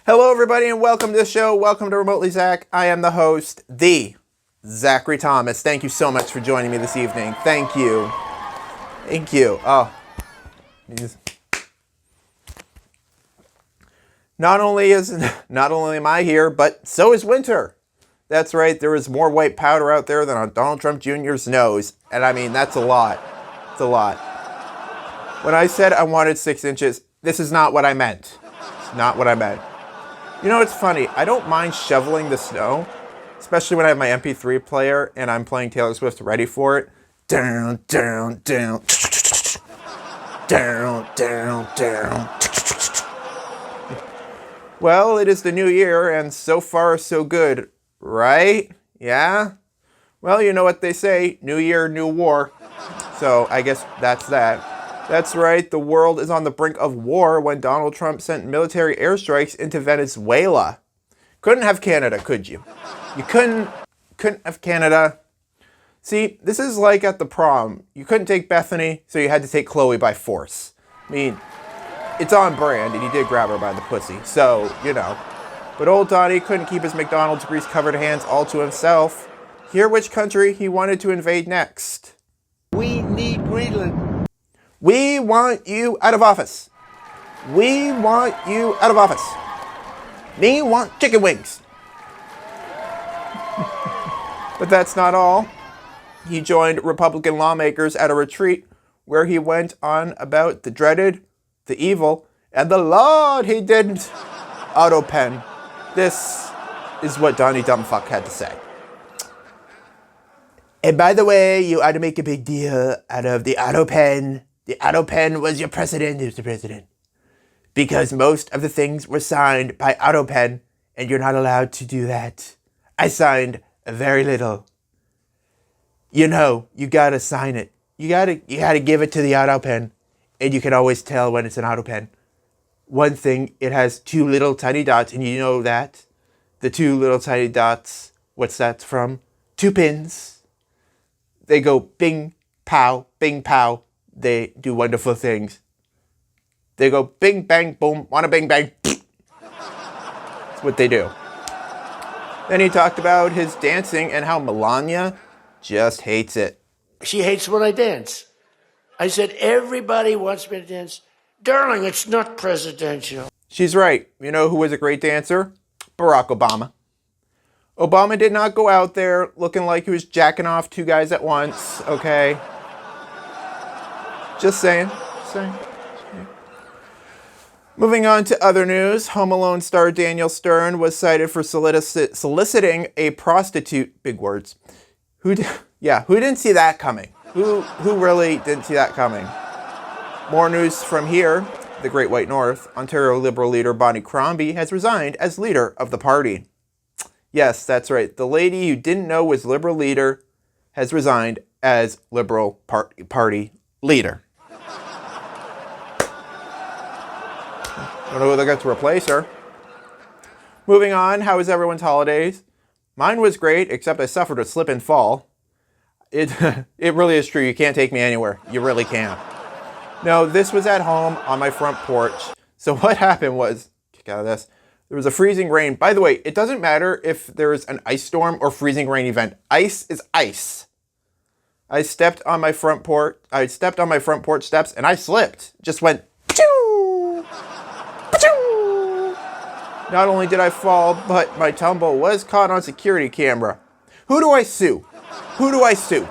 Hello, everybody, and welcome to the show. Welcome to Remotely Zach. I am the host, the Zachary Thomas. Thank you so much for joining me this evening. Thank you. Thank you. Oh, not only am I here, but so is winter. That's right. There is more white powder out there than on Donald Trump Jr.'s nose, and I mean that's a lot. It's a lot. When I said I wanted 6 inches, this is not what I meant. It's not what I meant. You know, it's funny. I don't mind shoveling the snow, especially when I have my MP3 player and I'm playing Taylor Swift Ready for It. Down, down, down. Down, down, down. Well, it is the new year, and so far, so good, right? Yeah? Well, you know what they say, new year, new war. So I guess that's that. That's right, the world is on the brink of war when Donald Trump sent military airstrikes into Venezuela. Couldn't have Canada, could you? You couldn't have Canada. See, this is like at the prom. You couldn't take Bethany, so you had to take Chloe by force. I mean, it's on brand, and he did grab her by the pussy, so, you know. But old Donnie couldn't keep his McDonald's grease-covered hands all to himself. Hear which country he wanted to invade next. We need Greenland. We want you out of office. We want you out of office. Me want chicken wings. But that's not all. He joined Republican lawmakers at a retreat where he went on about the dreaded, the evil, and the Lord he didn't auto pen. This is what Donnie Dumbfuck had to say. And by the way, you ought to make a big deal out of the auto pen. The auto pen was your president, Mr. President. Because most of the things were signed by auto pen, and you're not allowed to do that. I signed very little. You know, you gotta sign it. You gotta give it to the auto pen, and you can always tell when it's an auto pen. One thing, it has 2 little tiny dots, and you know that. The 2 little tiny dots, what's that from? 2 pins. They go bing, pow, bing, pow. They do wonderful things. They go bing, bang, boom, wanna bing, bang. That's what they do. Then he talked about his dancing and how Melania just hates it. She hates when I dance. I said, everybody wants me to dance. Darling, it's not presidential. She's right. You know who was a great dancer? Barack Obama. Obama did not go out there looking like he was jacking off 2 guys at once, okay? Just saying. Moving on to other news, Home Alone star Daniel Stern was cited for soliciting a prostitute, big words. Who didn't see that coming? Who really didn't see that coming? More news from here, the Great White North. Ontario Liberal leader Bonnie Crombie has resigned as leader of the party. Yes, that's right. The lady you didn't know was Liberal leader has resigned as Liberal Party leader. I don't know who they got to replace her. Moving on, how was everyone's holidays? Mine was great, except I suffered a slip and fall. It really is true. You can't take me anywhere. You really can't. No, this was at home on my front porch. So what happened was, kick out of this, there was a freezing rain. By the way, it doesn't matter if there's an ice storm or freezing rain event. Ice is ice. I stepped on my front porch steps and I slipped. Just went, pachoo, pachoo. Not only did I fall, but my tumble was caught on security camera. Who do I sue? Who do I sue?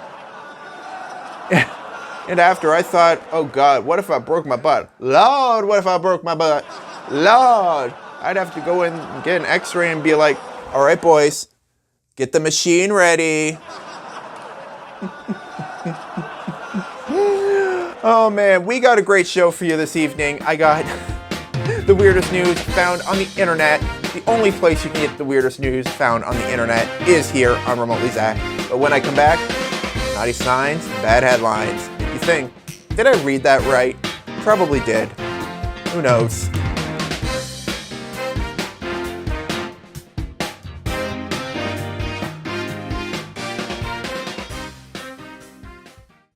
And after I thought, oh God, what if I broke my butt? Lord, what if I broke my butt? Lord, I'd have to go in and get an x-ray and be like, all right, boys, get the machine ready. Oh man, we got a great show for you this evening. I got the weirdest news found on the internet. The only place you can get the weirdest news found on the internet is here on Remotely Zach. But when I come back, naughty signs, bad headlines. You think, did I read that right? Probably did. Who knows?